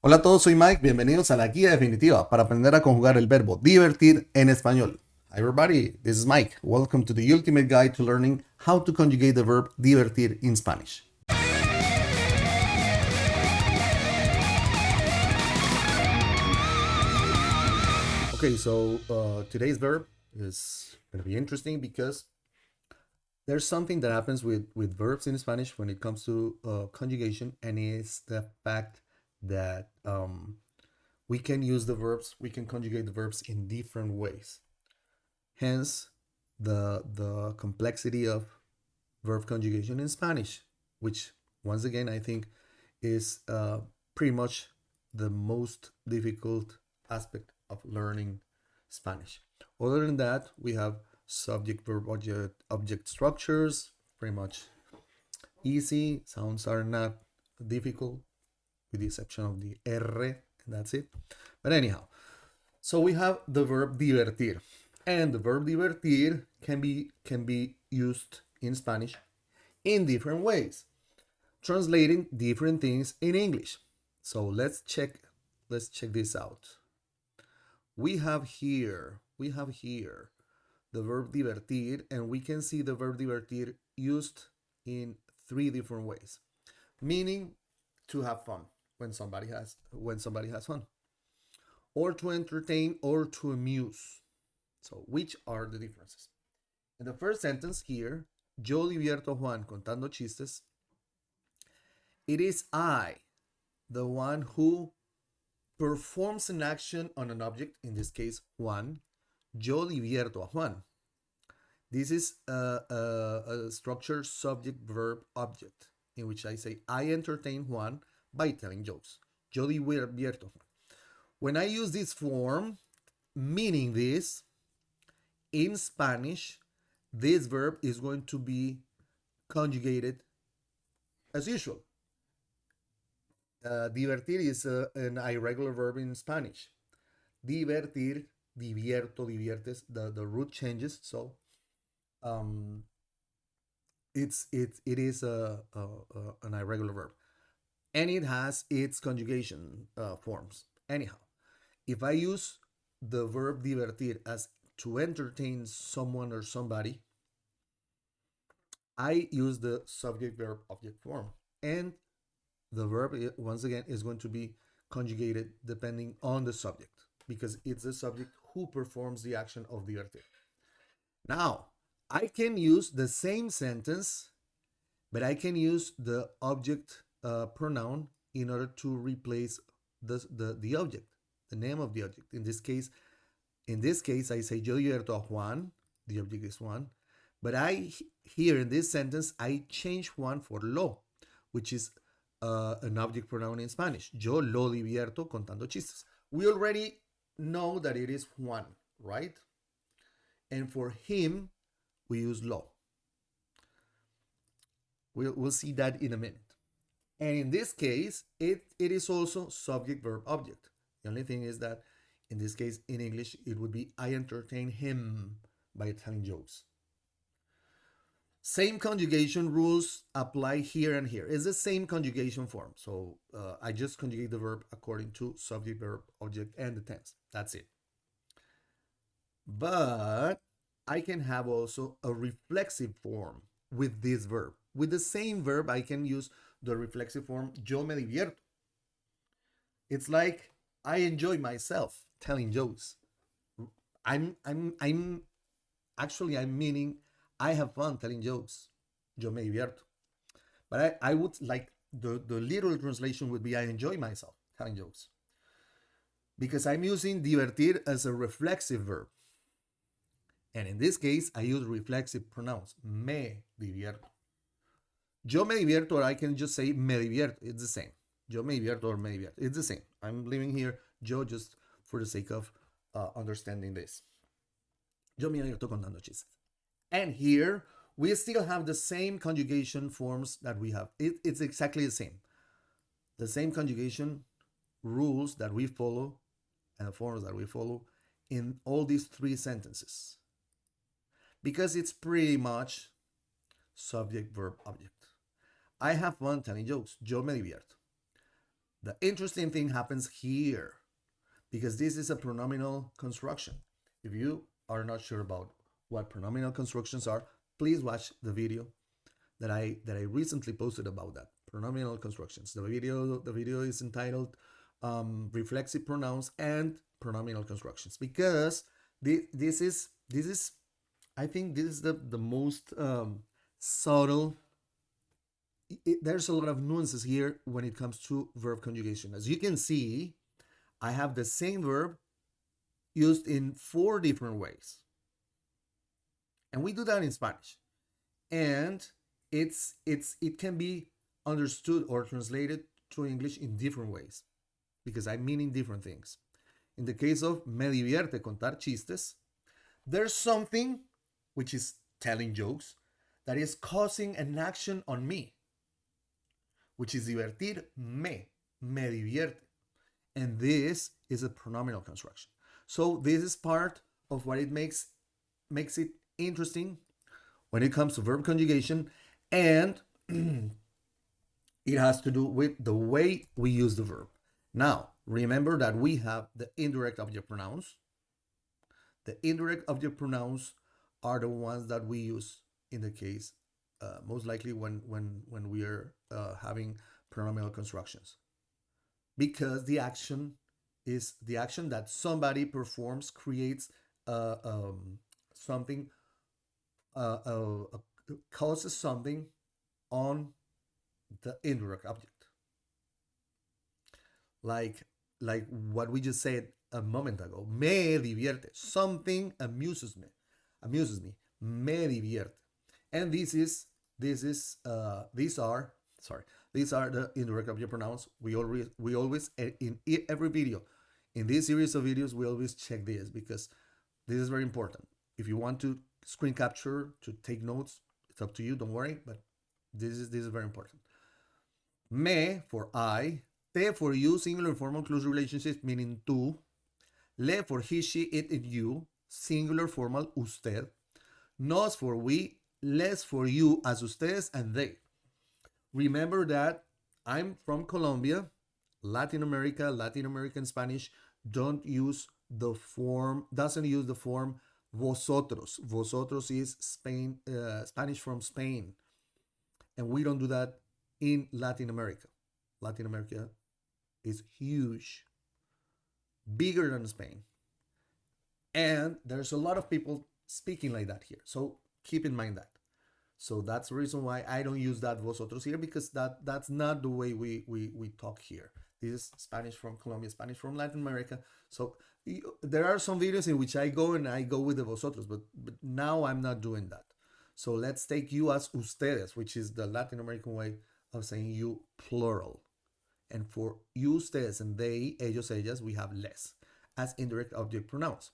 Hola a todos, soy Mike. Bienvenidos a la guía definitiva para aprender a conjugar el verbo divertir en español. Hi everybody, this is Mike. Welcome to the ultimate guide to learning how to conjugate the verb divertir in Spanish. Okay, so today's verb is going to be interesting because there's something that happens with verbs in Spanish when it comes to conjugation, and it's the fact that we can use the verbs, we can conjugate the verbs in different ways. Hence, the complexity of verb conjugation in Spanish, which once again I think is pretty much the most difficult aspect of learning Spanish. Other than that, we have subject verb object structures, pretty much easy. Sounds are not difficult, with the exception of the R, and that's it. But anyhow, so we have the verb divertir, and the verb divertir can be used in Spanish in different ways, translating different things in English. So let's check this out. We have here the verb divertir, and we can see the verb divertir used in three different ways, meaning to have fun when somebody has fun, or to entertain or to amuse. So which are the differences? In the first sentence here, yo divierto a Juan contando chistes, it is I, the one who performs an action on an object, in this case Juan. Yo divierto a Juan. This is a structured subject verb object, in which I say I entertain Juan by telling jokes. Yo divierto. When I use this form, meaning this, in Spanish, this verb is going to be conjugated as usual. Divertir is an irregular verb in Spanish. Divertir, divierto, diviertes, the root changes. So it is an irregular verb, and it has its conjugation forms. Anyhow, if I use the verb divertir as to entertain someone or somebody, I use the subject verb object form, and the verb once again is going to be conjugated depending on the subject, because it's the subject who performs the action of divertir. Now, I can use the same sentence, but I can use the object pronoun in order to replace the object, the name of the object. In this case, I say yo divierto a Juan. The object is Juan, but here in this sentence I change Juan for lo, which is an object pronoun in Spanish. Yo lo divierto contando chistes. We already know that it is Juan, right? And for him, we use lo. We'll see that in a minute. And in this case, it is also subject verb object. The only thing is that in this case, in English, it would be I entertain him by telling jokes. Same conjugation rules apply here and here. It's the same conjugation form. So I just conjugate the verb according to subject, verb, object, and the tense. That's it. But I can have also a reflexive form with this verb. With the same verb, I can use the reflexive form yo me divierto. It's like I enjoy myself telling jokes. I'm meaning I have fun telling jokes. Yo me divierto. But I would like the literal translation would be I enjoy myself telling jokes. Because I'm using divertir as a reflexive verb. And in this case, I use reflexive pronouns. Me divierto. Yo me divierto, or I can just say me divierto. It's the same. Yo me divierto or me divierto. It's the same. I'm leaving here yo just for the sake of understanding this. Yo me divierto contando chistes. And here, we still have the same conjugation forms that we have. It's exactly the same. The same conjugation rules that we follow and the forms that we follow in all these three sentences. Because it's pretty much subject, verb, object. I have fun telling jokes. Yo me divierto. The interesting thing happens here because this is a pronominal construction. If you are not sure about what pronominal constructions are, please watch the video that I recently posted about that pronominal constructions. The video is entitled "Reflexive Pronouns and Pronominal Constructions" because this is I think this is the most subtle. There's a lot of nuances here when it comes to verb conjugation. As you can see, I have the same verb used in 4 different ways. And we do that in Spanish. And it can be understood or translated to English in different ways because I'm meaning different things. In the case of me divierte contar chistes, there's something which is telling jokes that is causing an action on me, which is divertir me divierte. And this is a pronominal construction. So this is part of what it makes it interesting when it comes to verb conjugation, and it has to do with the way we use the verb. Now, remember that we have the indirect object pronouns. The indirect object pronouns are the ones that we use in the case, most likely when we are having pronominal constructions, because the action that somebody performs creates something, causes something on the indirect object, like what we just said a moment ago. Me divierte. Something amuses me. Me divierte. And these are the indirect object pronouns. We always in every video, in this series of videos, we always check this because this is very important. If you want to screen capture, to take notes, it's up to you. Don't worry, but this is very important. Me for I, te for you, singular informal close relationships meaning tú, le for he, she, it, and you, singular formal usted, nos for we, les for you as ustedes and they. Remember that I'm from Colombia, Latin American Spanish doesn't use the form vosotros. Vosotros is Spanish from Spain, and we don't do that in Latin America. Latin America is huge, bigger than Spain, and there's a lot of people speaking like that here. So keep in mind that. So that's the reason why I don't use that vosotros here, because that's not the way we talk here. This is Spanish from Colombia, Spanish from Latin America. So there are some videos in which I go with the vosotros, but now I'm not doing that. So let's take you as ustedes, which is the Latin American way of saying you plural. And for you, ustedes, and they, ellos, ellas, we have les as indirect object pronouns.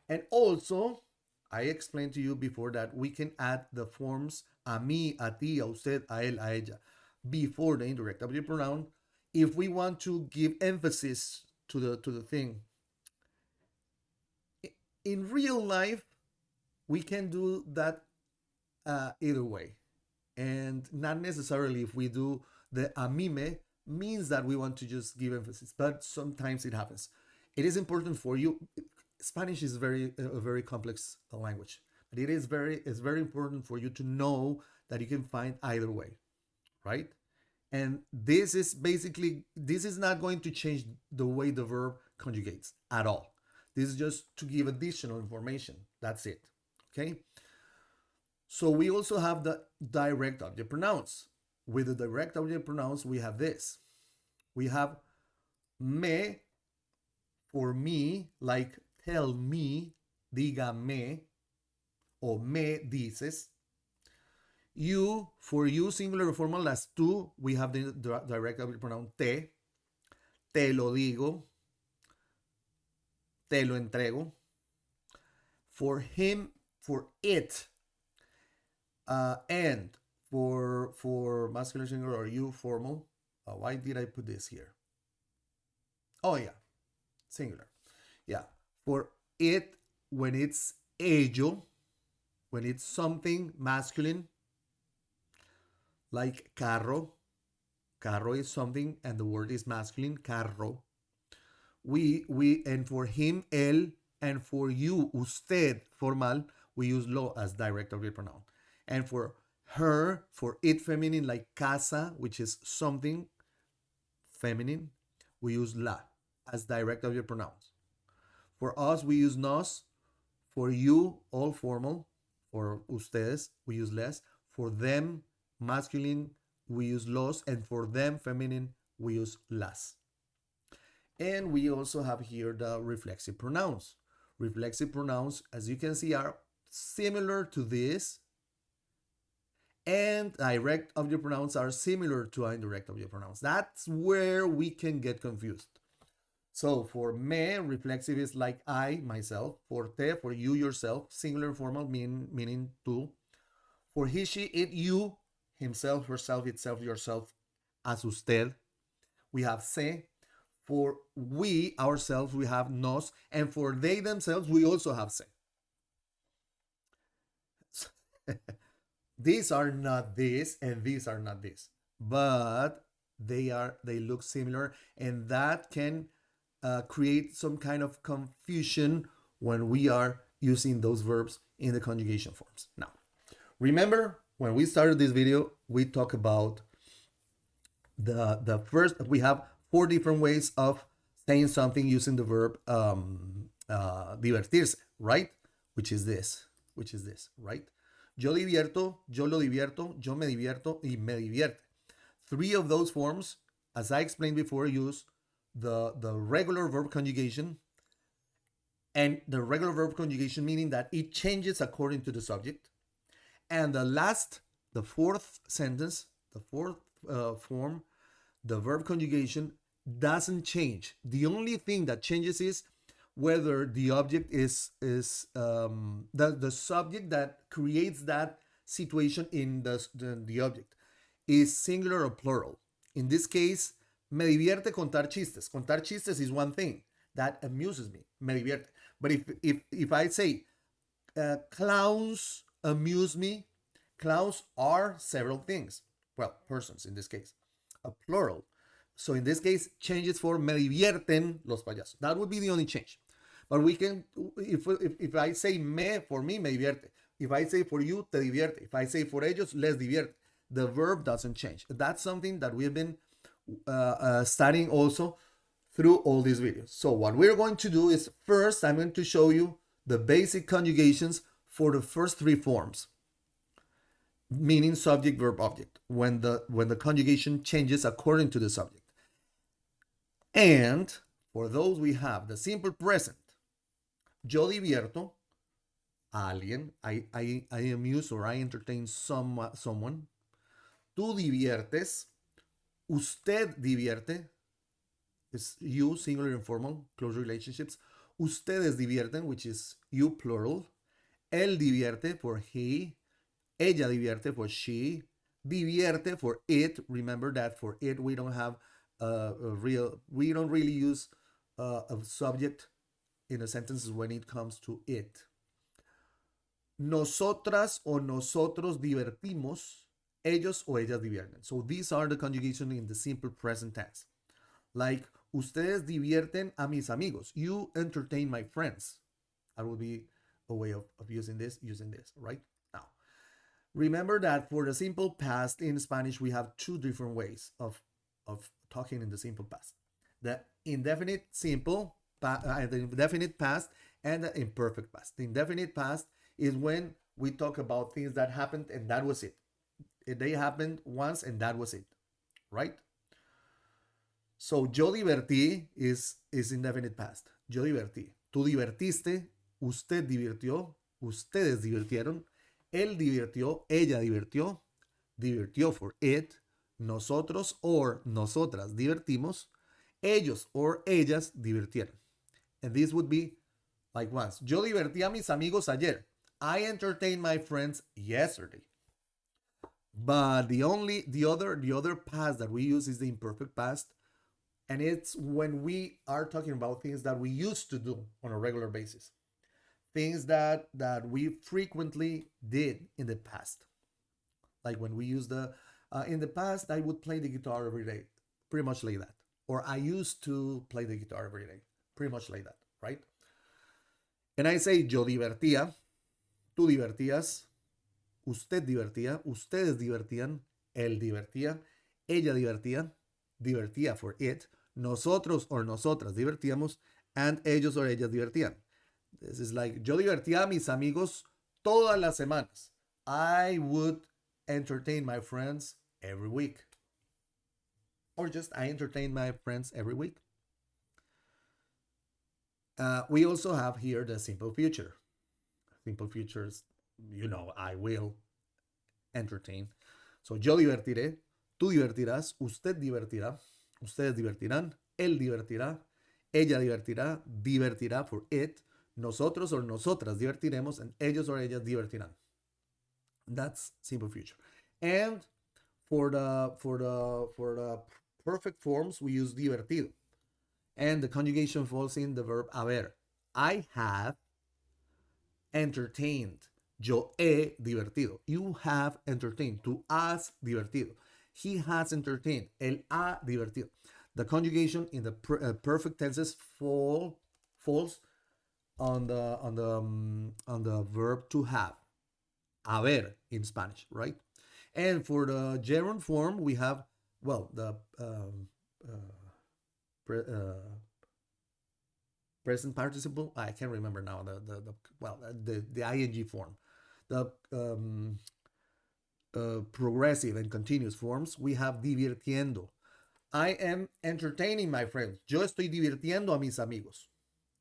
And also, I explained to you before that we can add the forms a mí, a ti, a usted, a él, a ella before the indirect object pronoun if we want to give emphasis to the thing. In real life, we can do that either way, and not necessarily if we do the a mí me means that we want to just give emphasis, but sometimes it happens. It is important for you. Spanish is a very complex language, but it's very important for you to know that you can find either way, right? And this is not going to change the way the verb conjugates at all. This is just to give additional information. That's it. Okay. So we also have the direct object pronouns. With the direct object pronouns, we have this. We have me for me, like tell me, dígame, o me dices. You, for you, singular or formal, as tú, we have the direct object pronoun te lo digo, te lo entrego. For him, for it, and for masculine singular or you, formal. Why did I put this here? Oh yeah, singular. Yeah, for it, when it's ello, when it's something masculine, like carro, Carro is something, and the word is masculine, carro. And for him, él, and for you, usted, formal, we use lo as direct object pronoun. And for her, for it, feminine, like casa, which is something, feminine, we use la as direct object pronouns. For us, we use nos. For you, all formal. For ustedes, we use les. For them, masculine, we use los. And for them, feminine, we use las. And we also have here the reflexive pronouns. Reflexive pronouns, as you can see, are similar to this, and direct object pronouns are similar to indirect object pronouns. That's where we can get confused. So for me, reflexive is like I, myself. For te, for you, yourself. Singular formal, meaning two. For he, she, it, you, himself, herself, itself, yourself, as usted. We have se. For we, ourselves, we have nos. And for they themselves, we also have se. These are not this, and these are not this, but they look similar, and that can create some kind of confusion when we are using those verbs in the conjugation forms. Now, remember when we started this video, we talked about the first. We have 4 different ways of saying something using the verb divertirse, right? Which is this, right? Yo divierto, yo lo divierto, yo me divierto, y me divierte. 3 of those forms, as I explained before, use the regular verb conjugation. And the regular verb conjugation meaning that it changes according to the subject. And the fourth sentence, the fourth form, the verb conjugation doesn't change. The only thing that changes is whether the object is the subject that creates that situation in the object is singular or plural. In this case, me divierte contar chistes. Contar chistes is one thing that amuses me. Me divierte. But if I say clowns amuse me, clowns are several things. Well, persons in this case, a plural. So in this case, changes for me divierten los payasos. That would be the only change. But we can, if I say me, for me, me divierte. If I say for you, te divierte. If I say for ellos, les divierte. The verb doesn't change. That's something that we've been studying also through all these videos. So what we're going to do is first, I'm going to show you the basic conjugations for the first 3 forms, meaning subject, verb, object, when the conjugation changes according to the subject. And for those, we have the simple present. Yo divierto a alguien. I amuse or I entertain someone. Tú diviertes. Usted divierte. It's you, singular, informal, close relationships. Ustedes divierten, which is you, plural. Él divierte for he. Ella divierte for she. Divierte for it. Remember that for it we don't have we don't really use a subject in a sentence when it comes to it. Nosotras o nosotros divertimos. Ellos o ellas divierten. So these are the conjugation in the simple present tense. Like, ustedes divierten a mis amigos. You entertain my friends. That would be a way of using this, right? Now, remember that for the simple past in Spanish, we have 2 different ways of talking in the simple past. The indefinite simple, the indefinite past, and the imperfect past. The indefinite past is when we talk about things that happened and that was it. They happened once and that was it, right? So yo divertí is indefinite past. Yo divertí. Tú divertiste. Usted divirtió. Ustedes divirtieron. Él divirtió. Ella divirtió. Divirtió for it. Nosotros or nosotras divertimos. Ellos or ellas divirtieron. And this would be like once. Yo divertí a mis amigos ayer. I entertained my friends yesterday. But the other past that we use is the imperfect past. And it's when we are talking about things that we used to do on a regular basis. Things that we frequently did in the past. Like when we use the In the past, I would play the guitar every day, pretty much like that. Or I used to play the guitar every day, pretty much like that, right? And I say yo divertía, tú divertías, usted divertía, ustedes divertían, él divertía, ella divertía, divertía for it, nosotros or nosotras divertíamos, and ellos or ellas divertían. This is like, yo divertía a mis amigos todas las semanas. I would entertain my friends every week. Or just I entertain my friends every week. We also have here the simple future. Simple futures, I will entertain. So yo divertiré, tú divertirás, usted divertirá, ustedes divertirán, él divertirá, ella divertirá, divertirá for it, nosotros o nosotras divertiremos, and ellos or ellas divertirán. That's simple future. And for the perfect forms, we use divertido. And the conjugation falls in the verb haber. I have entertained. Yo he divertido. You have entertained. Tú has divertido. He has entertained. Él ha divertido. The conjugation in the perfect tenses falls on the verb to have. Haber in Spanish, right? And for the gerund form, we have, well, the pre, present participle. I can't remember now the ing form, the progressive and continuous forms. We have divirtiendo. I am entertaining my friends. Yo estoy divirtiendo a mis amigos.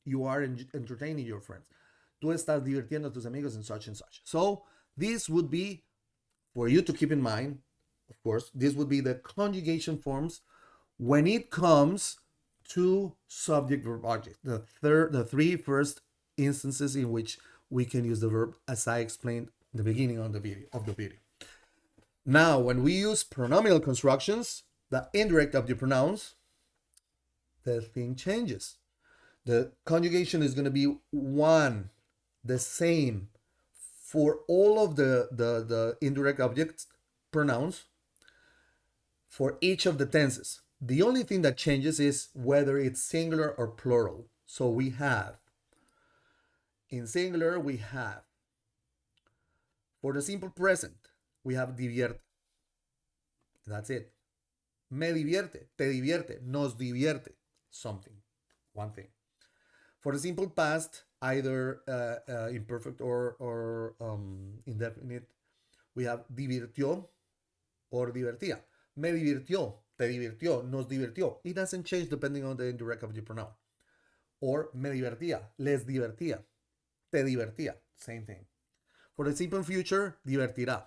You are entertaining your friends. Tú estás divirtiendo a tus amigos and such and such. So this would be, for you to keep in mind, of course, this would be the conjugation forms when it comes to subject verb object. The three first instances in which we can use the verb, as I explained in the beginning of the video. Now, when we use pronominal constructions, the indirect object pronouns, the thing changes. The conjugation is going to be one, the same for all of the indirect object pronouns for each of the tenses. The only thing that changes is whether it's singular or plural. So we have, in singular, we have, for the simple present, we have divierte. That's it. Me divierte, te divierte, nos divierte, something, one thing. For the simple past, either imperfect or indefinite, we have divirtió or divertía. Me divirtió, te divirtió, nos divirtió. It doesn't change depending on the indirect object pronoun. Or me divertía, les divertía, te divertía, same thing. For the simple future, divertirá.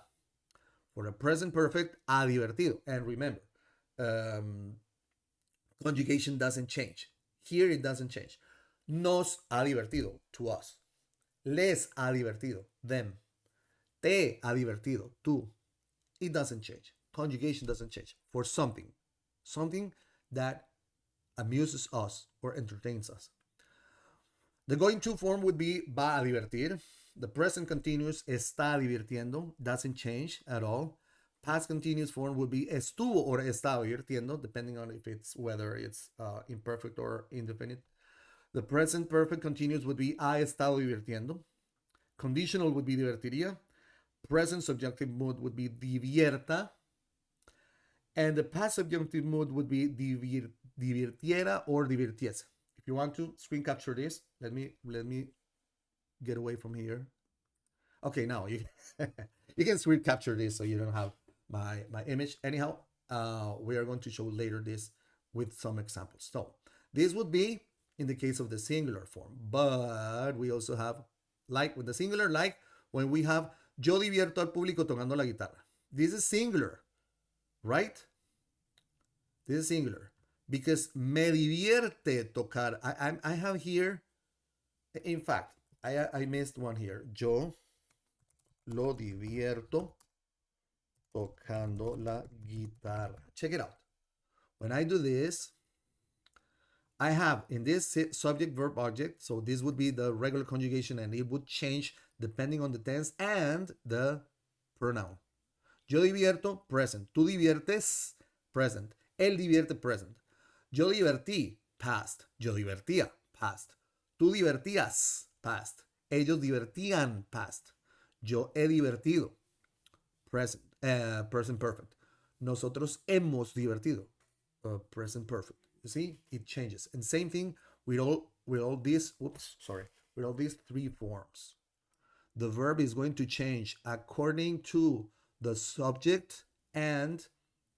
For the present perfect, ha divertido. And remember, conjugation doesn't change. Here it doesn't change. Nos ha divertido, to us. Les ha divertido, them. Te ha divertido, tú. It doesn't change. Conjugation doesn't change. For something that amuses us or entertains us. The going to form would be va a divertir. The present continuous está divirtiendo, doesn't change at all. Past continuous form would be estuvo or está divirtiendo, depending on whether it's imperfect or indefinite. The present perfect continuous would be ha estado divirtiendo. Conditional would be divertiría. Present subjunctive mood would be divierta. And the past subjunctive mood would be divirtiera or divirtiese. If you want to screen capture this, let me get away from here. Okay, now you you can screen capture this so you don't have my image. Anyhow, we are going to show later this with some examples. So this would be in the case of the singular form, but we also have, like with the singular, like when we have yo divierto al público tocando la guitarra. This is singular, right? This is singular because me divierte tocar. I have here, in fact, I missed one here. Yo lo divierto tocando la guitarra. Check it out. When I do this, I have in this subject verb object, so this would be the regular conjugation and it would change depending on the tense and the pronoun. Yo divierto, present. Tú diviertes, present. Él divierte, present. Yo divertí, past. Yo divertía, past. Tú divertías, past. Ellos divertían, past. Yo he divertido, present. Present perfect. Nosotros hemos divertido, present perfect. You see, it changes. And same thing with all these. Oops, sorry. With all these three forms, the verb is going to change according to the subject and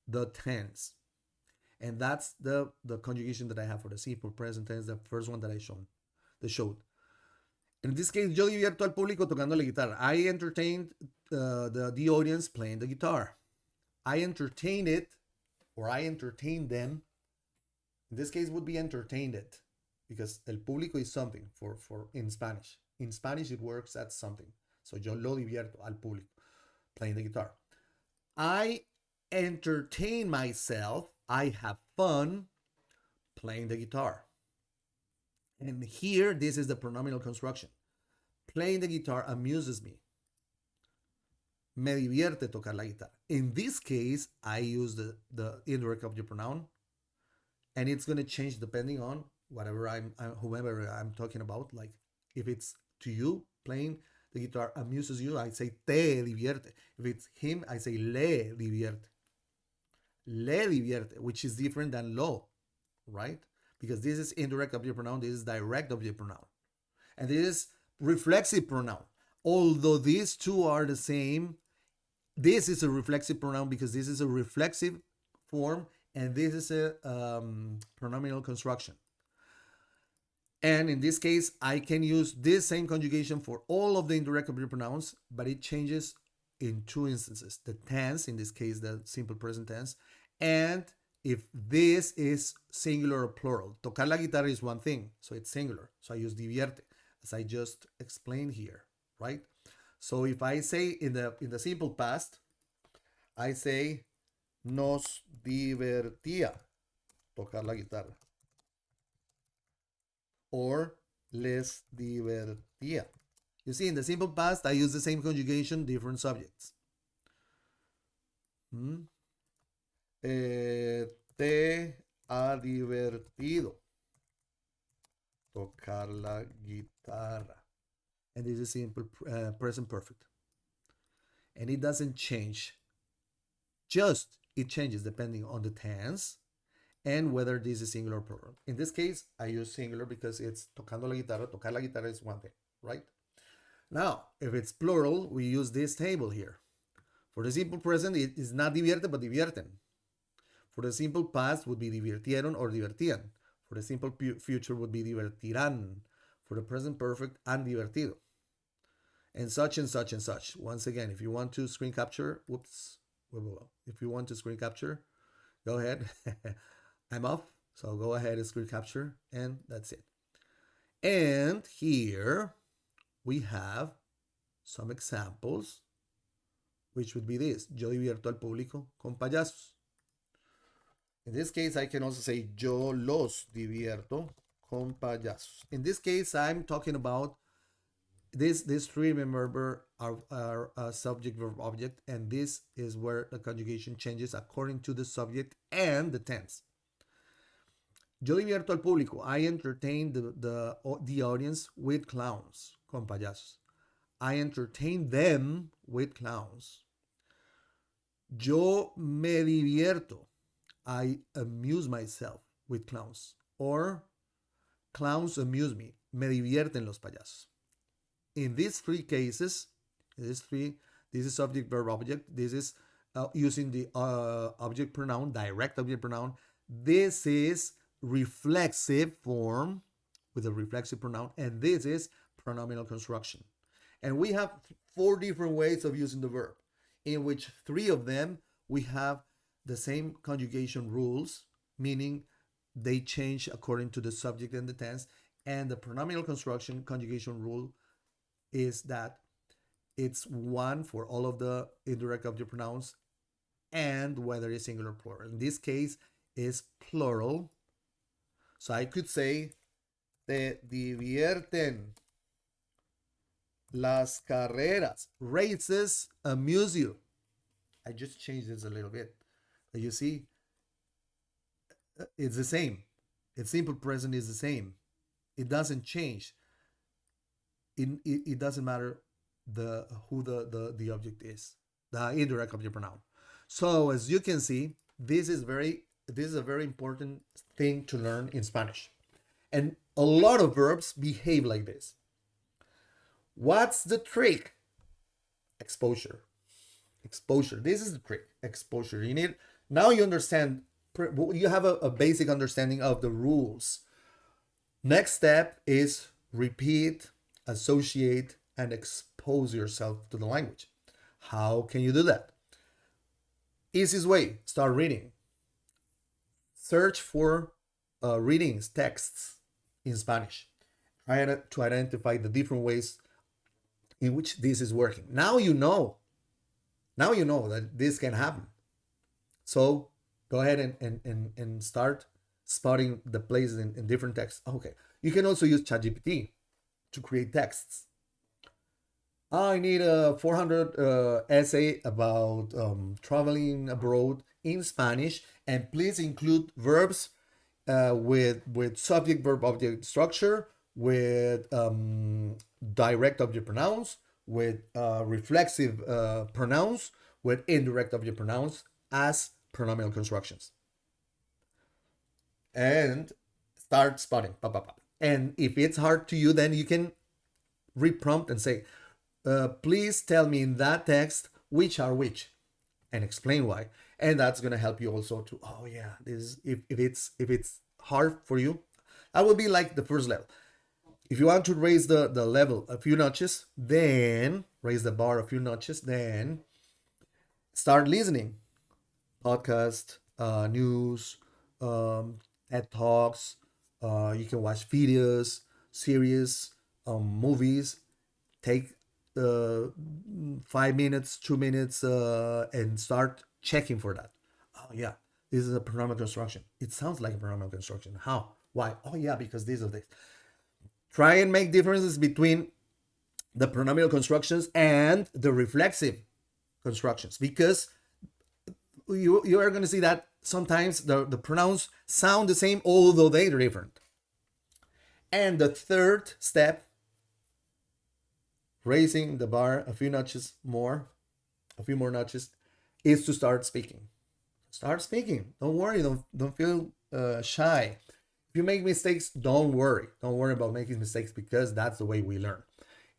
the tense. And that's the conjugation that I have for the simple present tense, the first one that I showed. In this case, yo divierto al público tocando la guitarra. I entertained the audience playing the guitar. I entertained it, or I entertained them. In this case, would be entertained it, because el público is something for in Spanish. In Spanish, it works as something. So yo lo divierto al público playing the guitar. I entertain myself. I have fun playing the guitar. And here, this is the pronominal construction. Playing the guitar amuses me. Me divierte tocar la guitarra. In this case, I use the indirect object pronoun, and it's going to change depending on whoever I'm talking about. Like if it's to you, playing the guitar amuses you, I say te divierte. If it's him, I say le divierte. Le divierte, which is different than lo, right? Because this is indirect object pronoun, this is direct object pronoun. And this is reflexive pronoun. Although these two are the same, this is a reflexive pronoun because this is a reflexive form and this is a pronominal construction. And in this case, I can use this same conjugation for all of the indirect object pronouns, but it changes in two instances. The tense, in this case, the simple present tense, and if this is singular or plural. Tocar la guitarra is one thing, so it's singular. So I use divierte, as I just explained here, right? So if I say in the simple past, I say nos divertía tocar la guitarra. Or les divertía. You see, in the simple past, I use the same conjugation, different subjects. Te ha divertido tocar la guitarra. And this is simple present perfect. And it doesn't change. Just it changes depending on the tense and whether this is singular or plural. In this case, I use singular because it's tocando la guitarra. Tocar la guitarra is one thing, right? Now, if it's plural, we use this table here. For the simple present, it is not divierte, but divierten. For the simple past, would be divirtieron or divertían. For the simple future, would be divertirán. For the present perfect, han divertido. And such and such and such. Once again, if you want to screen capture, whoops. If you want to screen capture, go ahead. I'm off, so go ahead and screen capture, and that's it. And here we have some examples, which would be this. Yo divierto al público con payasos. In this case, I can also say yo los divierto con payasos. In this case, I'm talking about these three, remember, are subject, verb, object, and this is where the conjugation changes according to the subject and the tense. Yo divierto al público. I entertain the audience with clowns, con payasos. I entertain them with clowns. Yo me divierto. I amuse myself with clowns. Or clowns amuse me. Me divierten los payasos. In these three cases, this is subject, verb, object. This is using the object pronoun, direct object pronoun. This is reflexive form with a reflexive pronoun, and this is pronominal construction. And we have 4 different ways of using the verb, in which 3 of them we have the same conjugation rules, meaning they change according to the subject and the tense, and the pronominal construction conjugation rule is that it's one for all of the indirect object pronouns and whether it's singular or plural. In this case, is plural. So I could say, te divierten las carreras. Races amuse you. I just changed this a little bit. But you see, it's the same. It's simple present is the same. It doesn't change. It doesn't matter the who the object is, the indirect object pronoun. So as you can see, this is a very important thing to learn in Spanish. And a lot of verbs behave like this. What's the trick? Exposure. Exposure. This is the trick. Exposure. You need, now you understand, you have a basic understanding of the rules. Next step is repeat, associate, and expose yourself to the language. How can you do that? Easiest way, start reading. Search for readings, texts in Spanish. Try to identify the different ways in which this is working. Now you know that this can happen. So go ahead and start spotting the places in different texts. Okay, you can also use ChatGPT to create texts. I need a 400 essay about traveling abroad in Spanish, and please include verbs with subject verb object structure, with direct object pronouns, with reflexive pronouns, with indirect object pronouns as pronominal constructions. And start spotting. And if it's hard to you, then you can reprompt and say, please tell me in that text which are which, and explain why. And that's gonna help you also to, oh yeah, this if it's hard for you, that will be like the first level. If you want to raise the level a few notches, then raise the bar a few notches, then start listening. Podcast, news, TED Talks, you can watch videos, series, movies. Take 5 minutes, 2 minutes, and start checking for that. Oh yeah, this is a pronominal construction. It sounds like a pronominal construction. How? Why? Oh yeah, because this or this. Try and make differences between the pronominal constructions and the reflexive constructions, because you are going to see that sometimes the pronouns sound the same although they're different. And the third step, raising the bar a few notches more, a few more notches, is to start speaking. Start speaking. Don't worry. Don't feel shy. If you make mistakes, don't worry. Don't worry about making mistakes, because that's the way we learn.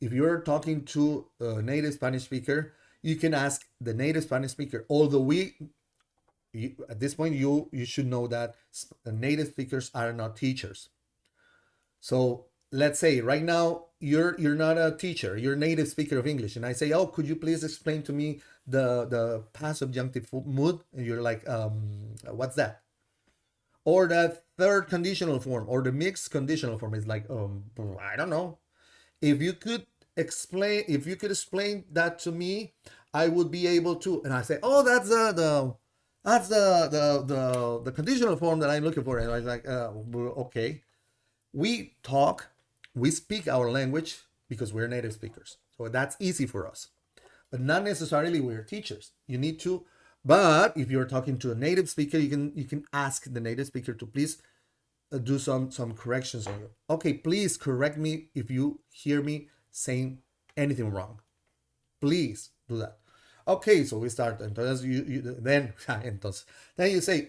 If you're talking to a native Spanish speaker, you can ask the native Spanish speaker. Although at this point, you should know that native speakers are not teachers. So let's say right now you're not a teacher, you're a native speaker of English, and I say, oh, could you please explain to me the past subjunctive mood? And you're like, what's that? Or the third conditional form, or the mixed conditional form is like, I don't know. If you could explain that to me, I would be able to. And I say, oh, that's the conditional form that I'm looking for. And I was like, okay. We speak our language because we're native speakers. So that's easy for us. But not necessarily we're teachers. You need to, but if you're talking to a native speaker, you can ask the native speaker to please do some corrections on you. Okay, please correct me if you hear me saying anything wrong. Please do that. Okay, so we start. Entonces, then you say,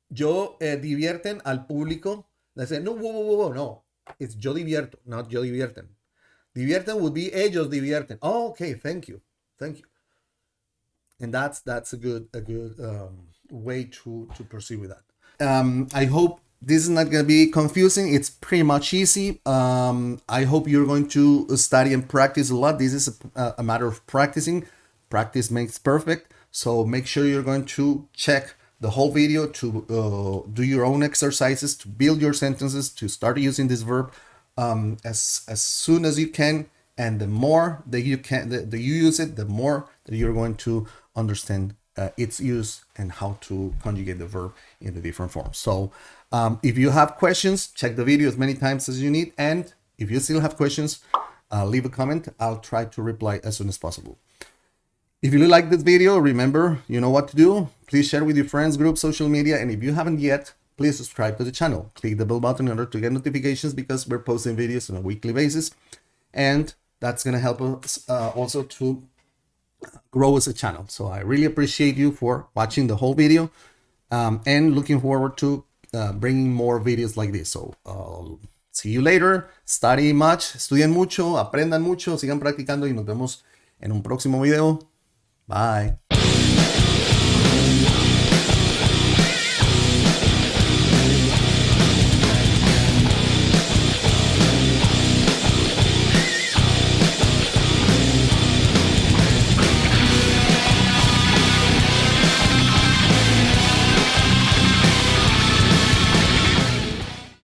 yo divierten al público. They say, no, whoa, no. It's yo divierto, not yo divierten. Divierten would be ellos divierten. Oh, okay, thank you. And that's a good way to proceed with that. I hope this is not going to be confusing. It's pretty much easy. I hope you're going to study and practice a lot. This is a matter of practicing. Practice makes perfect. So make sure you're going to check the whole video to do your own exercises, to build your sentences, to start using this verb as soon as you can. And the more that you use it, the more that you're going to understand its use and how to conjugate the verb in the different forms. So if you have questions, check the video as many times as you need. And if you still have questions, leave a comment. I'll try to reply as soon as possible. If you like this video, remember, you know what to do. Please share with your friends, group, social media, and if you haven't yet, please subscribe to the channel. Click the bell button in order to get notifications because we're posting videos on a weekly basis, and that's going to help us also to grow as a channel. So I really appreciate you for watching the whole video, and looking forward to bringing more videos like this. So see you later. Study much, estudien mucho, aprendan mucho, sigan practicando y nos vemos en un próximo video. Bye.